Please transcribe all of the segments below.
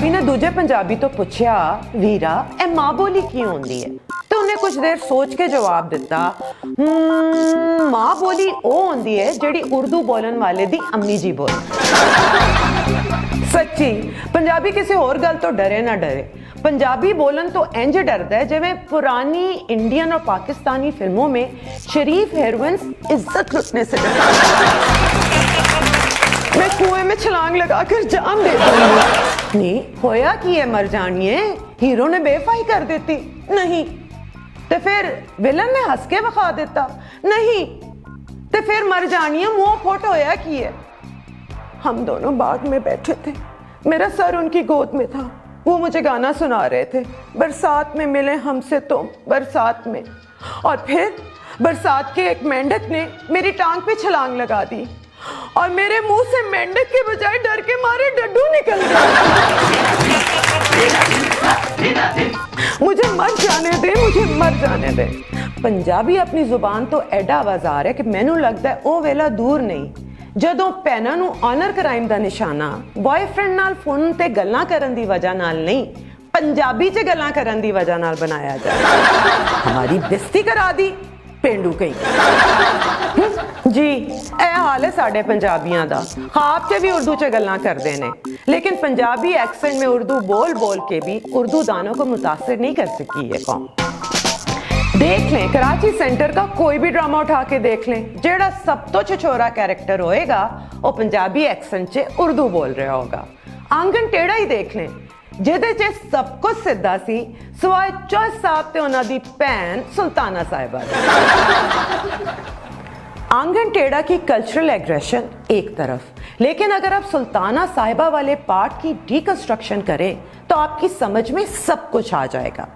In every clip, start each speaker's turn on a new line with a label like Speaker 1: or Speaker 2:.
Speaker 1: पंजाबी ने दूजे पंजाबी तो पूछया, वीरा ए मां बोली की होंदी है? तो उन्हें कुछ देर सोच के जवाब दिता, मां बोली ओ होंदी है जेड़ी उर्दू बोलन वाले दी अम्मी जी बोल। सच्ची पंजाबी किसी और गल तो डरे ना डरे, पंजाबी बोलन तो इंज डरदा है जिवें पुरानी इंडियन और पाकिस्तानी फिल्मों में शरीफ हीरोइंस इज्जत लुटने से मैं कुएं में छलांग लगाकर जान देती हूँ। नहीं होया कि ये मर जानिए, हीरो ने बेवफाई कर देती नहीं, तो फिर विलन ने हंस के बखा देता नहीं, तो फिर मर जानिए मुंह फुट होया कि है। हम दोनों बाग में बैठे थे, मेरा सर उनकी गोद में था, वो मुझे गाना सुना रहे थे, बरसात में मिले हमसे तुम बरसात में, और फिर बरसात के एक मेंढक ने मेरी टांग पे छलांग लगा दी और मेरे मुंह से मेंढक के बजाय डर के मारे डड्डू निकल गया। मुझे मर जाने दे, मुझे मर जाने दे। पंजाबी अपनी जुबान तो एडा आवाज़ार है कि मैनू लगता है ओ वेला दूर नहीं ਜਦੋਂ ਭੈਣਾਂ ਨੂੰ ਆਨਰ ਕ੍ਰਾਈਮ ਦਾ ਨਿਸ਼ਾਨਾ ਬॉयਫ੍ਰੈਂਡ ਨਾਲ ਫੋਨ ਤੇ ਗੱਲਾਂ ਕਰਨ ਦੀ ਵਜ੍ਹਾ ਨਾਲ ਨਹੀਂ, ਪੰਜਾਬੀ 'ਚ ਗੱਲਾਂ ਕਰਨ ਦੀ ਵਜ੍ਹਾ ਨਾਲ ਬਣਾਇਆ ਜਾਏ। ਹਮਾਰੀ ਬੇਇੱਜ਼ਤੀ ਕਰਾ ਦੀ ਪੇਂਡੂ ਕਈ ਜੀ। ਇਹ ਹਾਲ ਹੈ ਸਾਡੇ ਪੰਜਾਬੀਆਂ ਦਾ, ਖਾਬ 'ਚ ਵੀ ਉਰਦੂ 'ਚ ਗੱਲਾਂ ਕਰਦੇ ਨੇ, लेकिन पंजाबी एक्सेंट में उर्दू बोल बोल के भी उर्दू दानों को मुतासिर नहीं कर सकी है कौम। देख लें कराची सेंटर का कोई भी ड्रामा उठा के देख लें, जेड़ा सब तो छिछोरा कैरेक्टर होएगा वो पंजाबी एक्सेंट च उर्दू बोल रहा होगा। आंगन टेढ़ा ही देख लें, ਜਿਹਦੇ 'ਚ सब कुछ सिद्धा सी सिवाय चौस साहब ते उन्हां दी भैन सुल्ताना साहिबा। आंगन टेढ़ा की कल्चरल एग्रेशन एक तरफ, लेकिन अगर आप सुल्ताना साहिबा वाले पार्ट की डीकंस्ट्रक्शन करें तो आपकी समझ में सब कुछ आ जाएगा।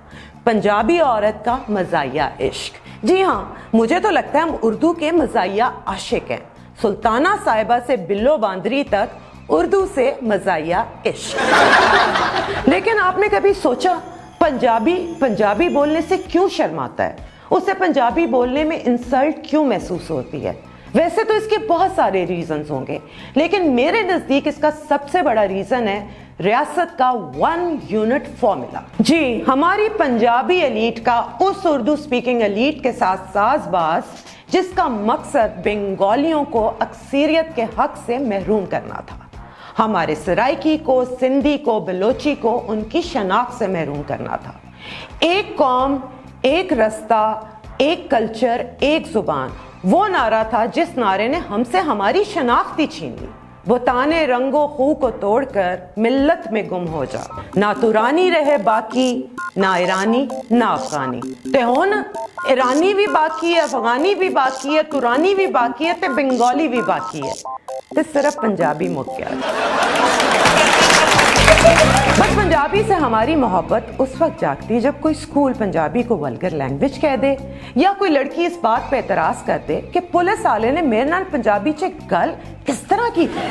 Speaker 1: पंजाबी औरत का मज़ाहिया इश्क, जी हाँ, मुझे तो लगता है हम उर्दू के मज़ाहिया आशिक हैं। सुल्ताना साहिबा से बिल्लो बांदरी तक उर्दू से मज़ाहिया इश्क। लेकिन आपने कभी सोचा पंजाबी बोलने से क्यों शर्माता है? उसे पंजाबी बोलने में इंसल्ट क्यों महसूस होती है? वैसे तो इसके बहुत सारे रीजंस होंगे, लेकिन मेरे नज़दीक इसका सबसे बड़ा रीज़न है रियासत का 1 यूनिट फॉर्मूला। जी, हमारी पंजाबी एलीट का उस उर्दू स्पीकिंग एलीट के साथ साजबाज जिसका मकसद बंगालियों को अक्सरियत के हक से महरूम करना था, हमारे सराइकी को, सिंधी को, बलोची को उनकी शनाख्त से महरूम करना था। एक कौम, एक रास्ता, एक कल्चर, एक जुबान, वो नारा था जिस नारे ने हमसे हमारी शनाख्त ही छीन ली। वो ताने रंगो खू को तोड़कर मिल्लत में गुम हो जा, ना तुरानी रहे बाकी, ना ईरानी ना अफगानी। ते हुन ईरानी भी बाकी है, अफगानी भी बाकी है, तुरानी भी बाकी है, ते बंगाली भी बाकी है, ते सिर्फ पंजाबी मुक गया। बस पंजाबी से हमारी मोहब्बत उस वक्त जागती जब कोई स्कूल पंजाबी को वल्गर लैंग्वेज कह दे, या कोई लड़की इस बात पे एतराज कर दे कि पुलिस वाले ने मेरे नाल पंजाबी च गल किस तरह की थी।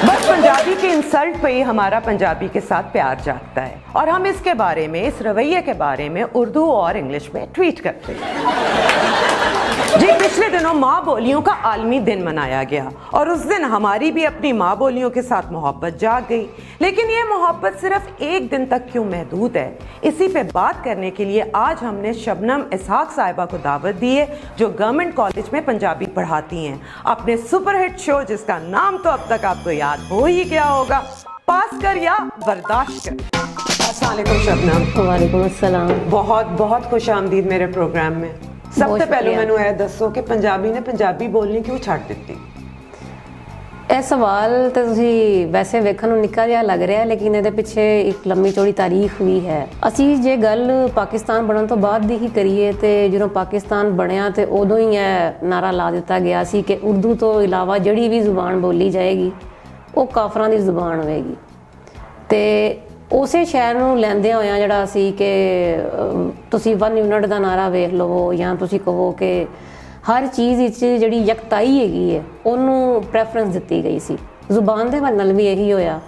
Speaker 1: बस पंजाबी के इंसल्ट पे ही हमारा पंजाबी के साथ प्यार जागता है और हम इसके बारे में, इस रवैये के बारे में उर्दू और इंग्लिश में ट्वीट करते हैं। जी, पिछले दिनों माँ बोलियों का आलमी दिन मनाया गया और उस दिन हमारी भी अपनी माँ बोलियों के साथ मोहब्बत जाग गई। लेकिन ये मोहब्बत सिर्फ एक दिन तक क्यों महदूद है, इसी पे बात करने के लिए आज हमने शबनम इसहाक साहिबा को दावत दी है, जो गवर्नमेंट कॉलेज में पंजाबी पढ़ाती हैं, अपने सुपरहिट शो जिसका नाम तो अब तक आपको याद हो ही गया होगा, पास कर या बर्दाश्त कर। अस्सलाम वालेकुम शबनम।
Speaker 2: वालेकुम अस्सलाम।
Speaker 1: बहुत बहुत खुश आमदीद मेरे प्रोग्राम में। सबसे पहले मैनू ਇਹ ਦੱਸੋ ਕਿ ਪੰਜਾਬੀ ਨੇ ਪੰਜਾਬੀ ਬੋਲਣੀ ਕਿਉਂ ਛੱਡ ਦਿੱਤੀ?
Speaker 2: ਇਹ ਸਵਾਲ ਤਾਂ ਤੁਸੀਂ ਵੈਸੇ ਵੇਖਣ ਨੂੰ ਨਿੱਕਾ ਜਿਹਾ ਲੱਗ ਰਿਹਾ, ਲੇਕਿਨ ਇਹਦੇ ਪਿੱਛੇ ਇੱਕ ਲੰਮੀ ਚੌੜੀ ਤਾਰੀਖ ਵੀ ਹੈ। ਅਸੀਂ ਜੇ ਗੱਲ ਪਾਕਿਸਤਾਨ ਬਣਨ ਤੋਂ ਬਾਅਦ ਦੀ ਹੀ ਕਰੀਏ ਤੇ ਜਦੋਂ ਪਾਕਿਸਤਾਨ ਬਣਿਆ ਤੇ ਉਦੋਂ ਹੀ ਇਹ ਨਾਰਾ ਲਾ ਦਿੱਤਾ ਗਿਆ ਸੀ ਕਿ ਉਰਦੂ ਤੋਂ ਇਲਾਵਾ ਜਿਹੜੀ ਵੀ ਜ਼ੁਬਾਨ ਬੋਲੀ ਜਾਏਗੀ ਉਹ ਕਾਫਰਾਂ ਦੀ ਜ਼ੁਬਾਨ ਹੋਵੇਗੀ। ਤੇ ਉਸੇ ਸ਼ਹਿਰ ਨੂੰ ਲੈਂਦਿਆਂ ਹੋਇਆਂ ਜਿਹੜਾ ਅਸੀਂ ਕਿ ਤੁਸੀਂ 1 ਯੂਨਿਟ ਦਾ ਨਾਰਾ ਵੇਖ ਲਵੋ ਜਾਂ ਤੁਸੀਂ ਕਹੋ ਕਿ ਹਰ ਚੀਜ਼ ਵਿੱਚ ਜਿਹੜੀ ਯਕਤਾਈ ਹੈਗੀ ਹੈ ਉਹਨੂੰ ਪ੍ਰੈਫਰੈਂਸ ਦਿੱਤੀ ਗਈ ਸੀ। ਜ਼ੁਬਾਨ ਦੇ ਨਾਲ ਵੀ ਇਹੀ ਹੋਇਆ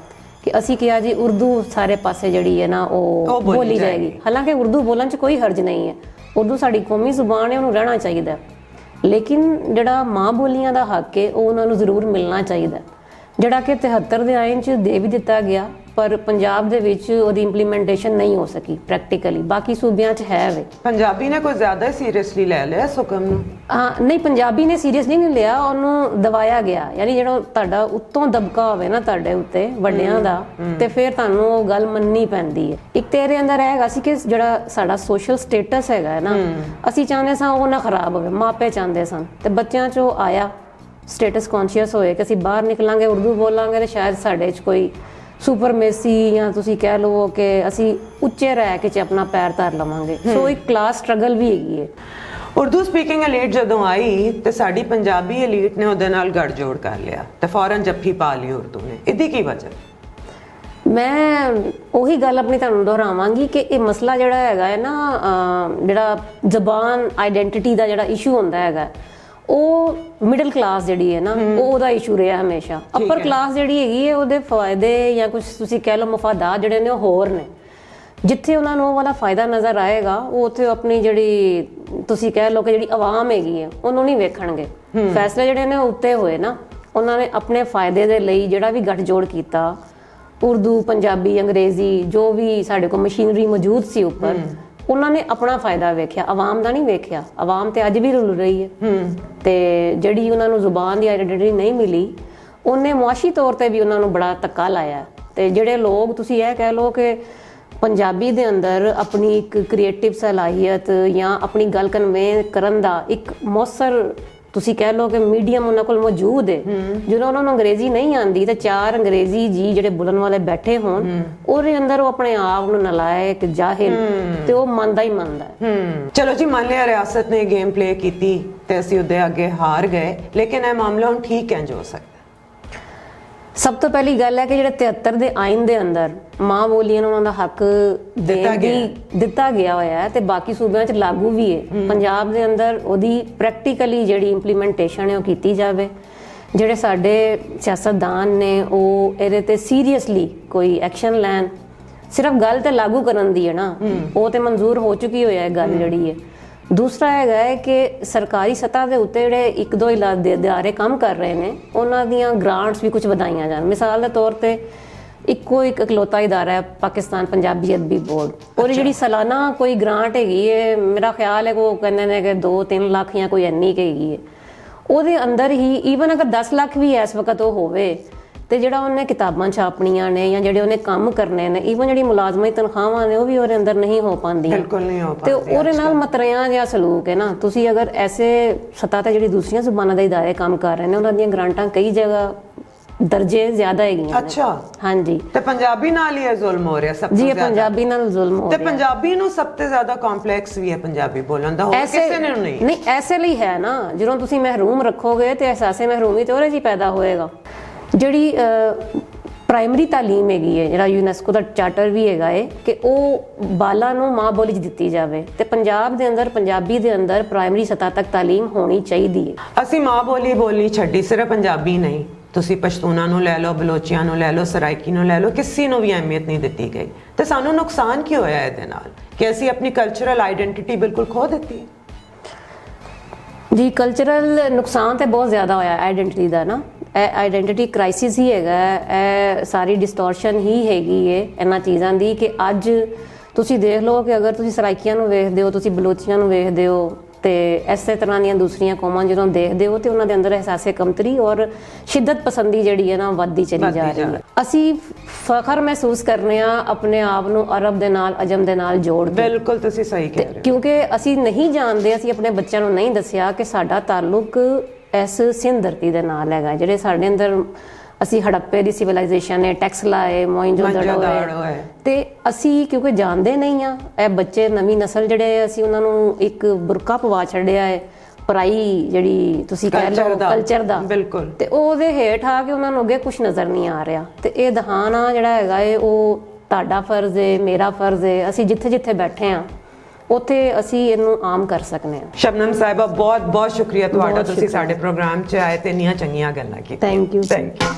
Speaker 2: ਕਿ ਅਸੀਂ ਕਿਹਾ ਜੀ ਉਰਦੂ ਸਾਰੇ ਪਾਸੇ ਜਿਹੜੀ ਹੈ ਨਾ ਉਹ ਬੋਲੀ ਜਾਏਗੀ। ਹਾਲਾਂਕਿ ਉਰਦੂ ਬੋਲਣ 'ਚ ਕੋਈ ਹਰਜ ਨਹੀਂ ਹੈ, ਉਰਦੂ ਸਾਡੀ ਕੌਮੀ ਜ਼ੁਬਾਨ ਹੈ, ਉਹਨੂੰ ਰਹਿਣਾ ਚਾਹੀਦਾ। ਲੇਕਿਨ ਜਿਹੜਾ ਮਾਂ ਬੋਲੀਆਂ ਦਾ ਹੱਕ ਹੈ ਉਹ ਉਹਨਾਂ ਨੂੰ ਜ਼ਰੂਰ ਮਿਲਣਾ ਚਾਹੀਦਾ, ਜਿਹੜਾ ਕਿ 73 ਦੇ ਆਇਨ 'ਚ ਦੇ ਵੀ ਦਿੱਤਾ ਗਿਆ ਪਰ ਪੰਜਾਬ ਦੇ ਵਿੱਚ ਉਹਦੀ ਇੰਪਲੀਮੈਂਟੇਸ਼ਨ ਨਹੀਂ ਹੋ ਸਕੀ ਪ੍ਰੈਕਟੀਕਲੀ। ਬਾਕੀ ਸੂਬਿਆਂ 'ਚ ਹੈ ਵੇ।
Speaker 1: ਪੰਜਾਬੀ ਨੇ ਕੋਈ ਜ਼ਿਆਦਾ ਸੀਰੀਅਸਲੀ ਲੈ ਲਿਆ ਇਸ ਹੁਕਮ ਨੂੰ?
Speaker 2: ਨਹੀਂ, ਪੰਜਾਬੀ ਨੇ ਸੀਰੀਅਸਲੀ ਨਹੀਂ ਲਿਆ, ਉਹਨੂੰ ਦਬਾਇਆ ਗਿਆ। ਯਾਨੀ ਜਿਹੜਾ ਤੁਹਾਡਾ ਉੱਤੋਂ ਦਬਕਾ ਹੋਵੇ ਨਾ ਤੁਹਾਡੇ ਉੱਤੇ ਵੱਡਿਆਂ ਦਾ, ਤੇ ਫਿਰ ਤੁਹਾਨੂੰ ਉਹ ਗੱਲ ਮੰਨਣੀ ਪੈਂਦੀ ਹੈ। ਇੱਕ ਤੇਰੇ ਅੰਦਰ ਹੈਗਾ ਸੀ ਕਿ ਜਿਹੜਾ ਸਾਡਾ ਸੋਸ਼ਲ ਸਟੇਟਸ ਹੈਗਾ ਨਾ, ਅਸੀਂ ਚਾਹੁੰਦੇ ਸਾਂ ਉਹ ਨਾ ਖਰਾਬ ਹੋਵੇ, ਮਾਪੇ ਚਾਹੁੰਦੇ ਸਨ, ਤੇ ਬੱਚਿਆਂ 'ਚੋਂ ਆਇਆ ਸਟੇਟਸ ਕੌਨਸ਼ੀਅਸ ਹੋਏ ਕਿ ਅਸੀਂ ਬਾਹਰ ਨਿਕਲਾਂਗੇ, ਉਰਦੂ ਬੋਲਾਂਗੇ ਤੇ ਸ਼ਾਇਦ ਸਾਡੇ 'ਚ ਕੋਈ ਸੁਪਰਮੇਸੀ ਜਾਂ ਤੁਸੀਂ ਕਹਿ ਲਓ ਕਿ ਅਸੀਂ ਉੱਚੇ ਰਹਿ ਕੇ 'ਚ ਆਪਣਾ ਪੈਰ ਧਰ ਲਵਾਂਗੇ। ਸੋ ਇੱਕ ਕਲਾਸ ਸਟਰਗਲ ਵੀ ਹੈਗੀ ਹੈ।
Speaker 1: ਉਰਦੂ ਸਪੀਕਿੰਗ ਐਲੀਟ ਜਦੋਂ ਆਈ ਤੇ ਸਾਡੀ ਪੰਜਾਬੀ ਐਲੀਟ ਨੇ ਉਹਦੇ ਨਾਲ ਗੱਠਜੋੜ ਕਰ ਲਿਆ ਤੇ ਫੌਰਨ ਜੱਫੀ ਪਾ ਲਈ ਉਰਦੂ ਨੇ। ਇਹਦੀ ਕੀ ਵਜ੍ਹਾ?
Speaker 2: ਮੈਂ ਉਹੀ ਗੱਲ ਆਪਣੀ ਤੁਹਾਨੂੰ ਦੁਹਰਾਵਾਂਗੀ ਕਿ ਇਹ ਮਸਲਾ ਜਿਹੜਾ ਹੈਗਾ ਹੈ ਨਾ, ਜਿਹੜਾ ਜ਼ਬਾਨ ਆਈਡੈਂਟੀਟੀ ਦਾ ਜਿਹੜਾ ਇਸ਼ੂ ਹੁੰਦਾ ਹੈਗਾ, ਉਹ ਮਿਡਲ ਕਲਾਸ ਜਿਹੜੀ ਹੈ ਨਾ, ਉਹਦਾ ਇਸ਼ੂ ਰਿਹਾ ਹਮੇਸ਼ਾ। ਅਪਰ ਕਲਾਸ ਜਿਹੜੀ ਹੈਗੀ ਹੈ ਉਹਦੇ ਫਾਇਦੇ ਜਾਂ ਕੁਝ ਤੁਸੀਂ ਕਹਿ ਲਓ ਮਫਾਦਾਤ ਜਿਹੜੇ ਨੇ ਉਹ ਹੋਰ ਨੇ। ਜਿੱਥੇ ਉਹਨਾਂ ਨੂੰ ਉਹ ਵਾਲਾ ਫਾਇਦਾ ਨਜ਼ਰ ਆਏਗਾ, ਉਹ ਉੱਥੇ ਆਪਣੀ ਜਿਹੜੀ ਤੁਸੀਂ ਕਹਿ ਲਓ ਕਿ ਜਿਹੜੀ ਆਵਾਮ ਹੈਗੀ ਹੈ ਉਹਨੂੰ ਨਹੀਂ ਵੇਖਣਗੇ। ਫੈਸਲੇ ਜਿਹੜੇ ਨੇ ਉੱਤੇ ਹੋਏ ਨਾ, ਉਹਨਾਂ ਨੇ ਆਪਣੇ ਫਾਇਦੇ ਦੇ ਲਈ ਜਿਹੜਾ ਵੀ ਗੱਠਜੋੜ ਕੀਤਾ, ਉਰਦੂ, ਪੰਜਾਬੀ, ਅੰਗਰੇਜ਼ੀ, ਜੋ ਵੀ ਸਾਡੇ ਕੋਲ ਮਸ਼ੀਨਰੀ ਮੌਜੂਦ ਸੀ ਉੱਪਰ, ਉਹਨਾਂ ਨੇ ਆਪਣਾ ਫਾਇਦਾ ਵੇਖਿਆ, ਆਵਾਮ ਦਾ ਨਹੀਂ ਵੇਖਿਆ। ਆਵਾਮ ਤੇ ਅੱਜ ਵੀ ਰੁਲ ਰਹੀ ਹੈ। ਤੇ ਜਿਹੜੀ ਉਹਨਾਂ ਨੂੰ ਜ਼ੁਬਾਨ ਦੀ ਆਈਡੈਂਟੀਟੀ ਨਹੀਂ ਮਿਲੀ, ਉਹਨੇ ਮੁਆਸ਼ੀ ਤੌਰ ਤੇ ਵੀ ਉਹਨਾਂ ਨੂੰ ਬੜਾ ਧੱਕਾ ਲਾਇਆ। ਤੇ ਜਿਹੜੇ ਲੋਕ ਤੁਸੀਂ ਇਹ ਕਹਿ ਲਓ ਕਿ ਪੰਜਾਬੀ ਦੇ ਅੰਦਰ ਆਪਣੀ ਇੱਕ ਕ੍ਰੀਏਟਿਵ ਸਲਾਹੀਅਤ ਜਾਂ ਆਪਣੀ ਗੱਲ ਕਨਵੇ ਕਰਨ ਦਾ ਇੱਕ ਮੌਸਰ ਤੁਸੀਂ ਕਹਿ ਲਓ ਕਿ ਮੀਡੀਅਮ ਉਹਨਾਂ ਕੋਲ ਮੌਜੂਦ ਹੈ, ਜਦੋਂ ਉਹਨਾਂ ਨੂੰ ਅੰਗਰੇਜ਼ੀ ਨਹੀਂ ਆਉਂਦੀ ਤੇ ਚਾਰ ਅੰਗਰੇਜ਼ੀ ਜੀ ਜਿਹੜੇ ਬੋਲਣ ਵਾਲੇ ਬੈਠੇ ਹੋਣ, ਉਹਦੇ ਅੰਦਰ ਉਹ ਆਪਣੇ ਆਪ ਨੂੰ ਨਲਾਇਕ, ਜਾਹਿਲ ਤੇ ਉਹ ਮੰਨਦਾ ਹੀ ਮੰਨਦਾ ਹੈ।
Speaker 1: ਚਲੋ ਜੀ, ਮੰਨ ਲਿਆ ਰਿਆਸਤ ਨੇ ਗੇਮ ਪਲੇ ਕੀਤੀ ਤੇ ਅਸੀਂ ਉਹਦੇ ਅੱਗੇ ਹਾਰ ਗਏ, ਲੇਕਿਨ ਇਹ ਮਾਮਲਾ ਹੁਣ ਠੀਕ ਕਿੰਜ ਹੋ ਸਕਦਾ?
Speaker 2: ਸਭ ਤੋਂ ਪਹਿਲੀ ਗੱਲ ਹੈ ਕਿ ਜਿਹੜੇ 73 ਦੇ ਆਇਨ ਦੇ ਅੰਦਰ ਮਾਂ ਬੋਲੀਆਂ ਨੂੰ ਉਹਨਾਂ ਦਾ ਹੱਕ ਦਿੱਤਾ ਗਿਆ ਹੋਇਆ ਹੈ ਤੇ ਬਾਕੀ ਸੂਬਿਆਂ 'ਚ ਲਾਗੂ ਵੀ ਹੈ। ਪੰਜਾਬ ਦੇ ਅੰਦਰ ਉਹਦੀ ਪ੍ਰੈਕਟੀਕਲੀ ਜਿਹੜੀ ਇੰਪਲੀਮੈਂਟੇਸ਼ਨ ਹੈ ਉਹ ਕੀਤੀ ਜਾਵੇ। ਜਿਹੜੇ ਸਾਡੇ ਸਿਆਸਤਦਾਨ ਨੇ ਉਹ ਇਹਦੇ ਤੇ ਸੀਰੀਅਸਲੀ ਕੋਈ ਐਕਸ਼ਨ ਲੈਣ। ਸਿਰਫ ਗੱਲ ਤੇ ਲਾਗੂ ਕਰਨ ਦੀ ਹੈ ਨਾ, ਉਹ ਤੇ ਮਨਜ਼ੂਰ ਹੋ ਚੁੱਕੀ ਹੋਇਆ ਹੈ ਗੱਲ ਜਿਹੜੀ ਹੈ। ਦੂਸਰਾ ਹੈਗਾ ਹੈ ਕਿ ਸਰਕਾਰੀ ਸਤ੍ਹਾ ਦੇ ਉੱਤੇ ਜਿਹੜੇ ਇੱਕ ਦੋ ਅਦਾਰੇ ਕੰਮ ਕਰ ਰਹੇ ਨੇ, ਉਹਨਾਂ ਦੀਆਂ ਗ੍ਰਾਂਟਸ ਵੀ ਕੁਝ ਵਧਾਈਆਂ ਜਾਣ। ਮਿਸਾਲ ਦੇ ਤੌਰ ਤੇ ਇੱਕੋ ਇੱਕ ਇਕਲੌਤਾ ਇਦਾਰਾ ਹੈ ਪਾਕਿਸਤਾਨ ਪੰਜਾਬੀ ਅਦਬੀ ਬੋਰਡ, ਔਰ ਜਿਹੜੀ ਸਾਲਾਨਾ ਕੋਈ ਗ੍ਰਾਂਟ ਹੈਗੀ ਹੈ, ਮੇਰਾ ਖਿਆਲ ਹੈ ਕਿ ਉਹ ਕਹਿੰਦੇ ਨੇ ਕਿ 2-3 ਲੱਖ ਜਾਂ ਕੋਈ ਇੰਨੀ ਕੁ ਹੈਗੀ ਹੈ। ਉਹਦੇ ਅੰਦਰ ਹੀ ਈਵਨ ਅਗਰ 10 ਲੱਖ ਵੀ ਇਸ ਵਕਤ ਉਹ ਹੋਵੇ ਤੇ ਜਿਹੜਾ ਉਹਨੇ ਕਿਤਾਬਾਂ ਛਾਪਣੀਆਂ ਨੇ ਜਾਂ ਜਿਹੜੇ ਉਹਨੇ ਕੰਮ ਕਰਨੇ ਨੇ, ਈਵਨ ਜਿਹੜੀ ਮੁਲਾਜ਼ਮਾਂ ਦੀ ਤਨਖਾਹਾਂ ਨੇ ਉਹ ਵੀ ਉਹਦੇ ਅੰਦਰ ਨਹੀਂ ਹੋ ਪਾਉਂਦੀਆਂ।
Speaker 1: ਬਿਲਕੁਲ ਨਹੀਂ ਹੋ
Speaker 2: ਤੇ ਉਹਦੇ ਨਾਲ ਮਤਰਿਆਂ ਜਿਹਾ ਸਲੂਕ ਹੈ ਨਾ। ਤੁਸੀਂ ਅਗਰ ਐਸੇ ਸਤ੍ਹਾ ਤੇ ਜਿਹੜੀ ਦੂਸਰੀਆਂ ਜ਼ੁਬਾਨਾਂ ਦੇ ਇਦਾਰੇ ਕੰਮ ਕਰ ਰਹੇ ਨੇ, ਉਹਨਾਂ ਦੀਆਂ ਗ੍ਰਾਂਟਾਂ ਕਈ ਜਗ੍ਹਾ ਦਰਜੇ ਜ਼ਿਆਦਾ ਹੈਗੀਆਂ।
Speaker 1: ਅੱਛਾ,
Speaker 2: ਹਾਂਜੀ।
Speaker 1: ਤੇ ਪੰਜਾਬੀ ਨਾਲ ਹੀ ਇਹ ਜ਼ੁਲਮ ਹੋ ਰਿਹਾ ਸਭ ਤੋਂ
Speaker 2: ਜੀ,
Speaker 1: ਜ਼ਿਆਦਾ?
Speaker 2: ਪੰਜਾਬੀ ਨਾਲ ਜ਼ੁਲਮ ਹੋ ਰਿਹਾ।
Speaker 1: ਤੇ ਪੰਜਾਬੀ ਨੂੰ ਸਭ ਤੋਂ ਜ਼ਿਆਦਾ ਕੰਪਲੈਕਸ ਵੀ ਹੈ ਪੰਜਾਬੀ ਬੋਲਣ ਦਾ, ਹੋਰ ਕਿਸੇ ਨੇ ਨਹੀਂ।
Speaker 2: ਐਸੇ ਲਈ ਹੈ ਨਾ, ਜਦੋਂ ਤੁਸੀਂ ਮਹਿਰੂਮ ਰੱਖੋਗੇ ਤੇ ਅਹਿਸਾਸੇ ਮਹਿਰੂਮੀ ਤੇ ਉਹਦੇ 'ਚ ਹੀ ਪੈਦਾ ਹੋਏਗਾ। ਜਿਹੜੀ ਪ੍ਰਾਇਮਰੀ ਤਾਲੀਮ ਹੈਗੀ ਹੈ, ਜਿਹੜਾ ਯੂਨੈਸਕੋ ਦਾ ਚਾਰਟਰ ਵੀ ਹੈਗਾ ਹੈ ਕਿ ਉਹ ਬਾਲਾਂ ਨੂੰ ਮਾਂ ਬੋਲੀ 'ਚ ਦਿੱਤੀ ਜਾਵੇ, ਤੇ ਪੰਜਾਬ ਦੇ ਅੰਦਰ ਪੰਜਾਬੀ ਦੇ ਅੰਦਰ ਪ੍ਰਾਇਮਰੀ ਸਤ੍ਹਾ ਤੱਕ ਤਾਲੀਮ ਹੋਣੀ ਚਾਹੀਦੀ ਹੈ।
Speaker 1: ਅਸੀਂ ਮਾਂ ਬੋਲੀ ਬੋਲਣੀ ਛੱਡੀ, ਸਿਰਫ ਪੰਜਾਬੀ ਨਹੀਂ, ਤੁਸੀਂ ਪਸ਼ਤੂਨਾਂ ਨੂੰ ਲੈ ਲਓ, ਬਲੋਚੀਆਂ ਨੂੰ ਲੈ ਲਓ, ਸਰਾਇਕੀ ਨੂੰ ਲੈ ਲਓ, ਕਿਸੇ ਨੂੰ ਵੀ ਅਹਿਮੀਅਤ ਨਹੀਂ ਦਿੱਤੀ ਗਈ। ਤੇ ਸਾਨੂੰ ਨੁਕਸਾਨ ਕੀ ਹੋਇਆ ਇਹਦੇ ਨਾਲ ਕਿ ਅਸੀਂ ਆਪਣੀ ਕਲਚਰਲ ਆਈਡੈਂਟੀਟੀ ਬਿਲਕੁਲ ਖੋ ਦਿੱਤੀ?
Speaker 2: ਜੀ, ਕਲਚਰਲ ਨੁਕਸਾਨ ਤੇ ਬਹੁਤ ਜ਼ਿਆਦਾ ਹੋਇਆ ਆਈਡੈਂਟੀਟੀ ਦਾ ਨਾ। ਇਹ ਆਈਡੈਂਟੀਟੀ ਕ੍ਰਾਈਸਿਸ ਹੀ ਹੈਗਾ, ਇਹ ਸਾਰੀ ਡਿਸਟੋਰਸ਼ਨ ਹੀ ਹੈਗੀ ਹੈ ਇਹਨਾਂ ਚੀਜ਼ਾਂ ਦੀ। ਕਿ ਅੱਜ ਤੁਸੀਂ ਦੇਖ ਲਓ ਕਿ ਅਗਰ ਤੁਸੀਂ ਸਰਾਇਕੀਆਂ ਨੂੰ ਵੇਖਦੇ ਹੋ, ਤੁਸੀਂ ਬਲੋਚੀਆਂ ਨੂੰ ਵੇਖਦੇ ਹੋ, ਤੇ ਇਸੇ ਤਰ੍ਹਾਂ ਦੀਆਂ ਦੂਸਰੀਆਂ ਕੌਮਾਂ ਜਦੋਂ ਦੇਖਦੇ ਹੋ ਤੇ ਉਹਨਾਂ ਦੇ ਅੰਦਰ ਅਹਿਸਾਸੇ ਕਮਤਰੀ ਔਰ ਸ਼ਿੱਦਤ ਪਸੰਦੀ ਜਿਹੜੀ ਹੈ ਨਾ ਵੱਧਦੀ ਚਲੀ ਜਾ ਰਹੀ ਹੈ। ਅਸੀਂ ਫਖਰ ਮਹਿਸੂਸ ਕਰਨੇ ਆ ਆਪਣੇ ਆਪ ਨੂੰ ਅਰਬ ਦੇ ਨਾਲ, ਅਜਮ ਦੇ ਨਾਲ ਜੋੜ ਕੇ।
Speaker 1: ਬਿਲਕੁਲ ਤੁਸੀਂ ਸਹੀ ਕਹਿ ਰਹੇ ਹੋ।
Speaker 2: ਕਿਉਂਕਿ ਅਸੀਂ ਨਹੀਂ ਜਾਣਦੇ, ਅਸੀਂ ਆਪਣੇ ਬੱਚਿਆਂ ਨੂੰ ਨਹੀਂ ਦੱਸਿਆ ਕਿ ਸਾਡਾ ਤਾਲੁਕ ਇਸ ਸਿੰਧ ਧਰਤੀ ਦੇ ਨਾਲ ਹੈਗਾ। ਜਿਹੜੇ ਸਾਡੇ ਅੰਦਰ ਅਸੀਂ ਹੜੱਪੇ ਦੀ ਸਿਵਲਾਈਜੇਸ਼ਨ ਹੈ, ਟੈਕਸਲਾ ਹੈ, ਮੋਇਨਜੋਦੜੋ ਹੈ, ਤੇ ਅਸੀਂ ਕਿਉਂਕਿ ਜਾਣਦੇ ਨਹੀਂ ਆ। ਇਹ ਬੱਚੇ, ਨਵੀਂ ਨਸਲ ਜਿਹੜੇ ਅਸੀਂ ਉਹਨਾਂ ਨੂੰ ਇੱਕ ਬੁਰਕਾ ਪਵਾ ਛੱਡਿਆ ਹੈ ਪਰਾਈ ਜਿਹੜੀ ਤੁਸੀਂ ਕਹਿ ਲਓ ਕਲਚਰ ਦਾ।
Speaker 1: ਬਿਲਕੁਲ।
Speaker 2: ਤੇ ਉਹਦੇ ਹੇਠ ਆ ਕੇ ਉਹਨਾਂ ਨੂੰ ਅੱਗੇ ਕੁਝ ਨਜ਼ਰ ਨਹੀਂ ਆ ਰਿਹਾ। ਤੇ ਇਹ ਦਹਾਨਾ ਜਿਹੜਾ ਹੈਗਾ ਹੈ ਉਹ ਤੁਹਾਡਾ ਫਰਜ਼ ਹੈ, ਮੇਰਾ ਫਰਜ਼ ਹੈ। ਅਸੀਂ ਜਿੱਥੇ ਜਿੱਥੇ ਬੈਠੇ ਆ ਉੱਥੇ ਅਸੀਂ ਇਹਨੂੰ ਆਮ ਕਰ ਸਕਨੇ ਆ।
Speaker 1: ਸ਼ਬਨਮ ਸਾਹਿਬਾ, ਬਹੁਤ ਬਹੁਤ ਸ਼ੁਕਰੀਆ ਤੁਹਾਡਾ, ਤੁਸੀਂ ਸਾਡੇ ਪ੍ਰੋਗਰਾਮ 'ਚ ਆਏ ਤੇ ਇੰਨੀਆਂ ਚੰਗੀਆਂ ਗੱਲਾਂ ਕੀਤੀਆਂ।
Speaker 2: Thank you.
Speaker 1: Thank you.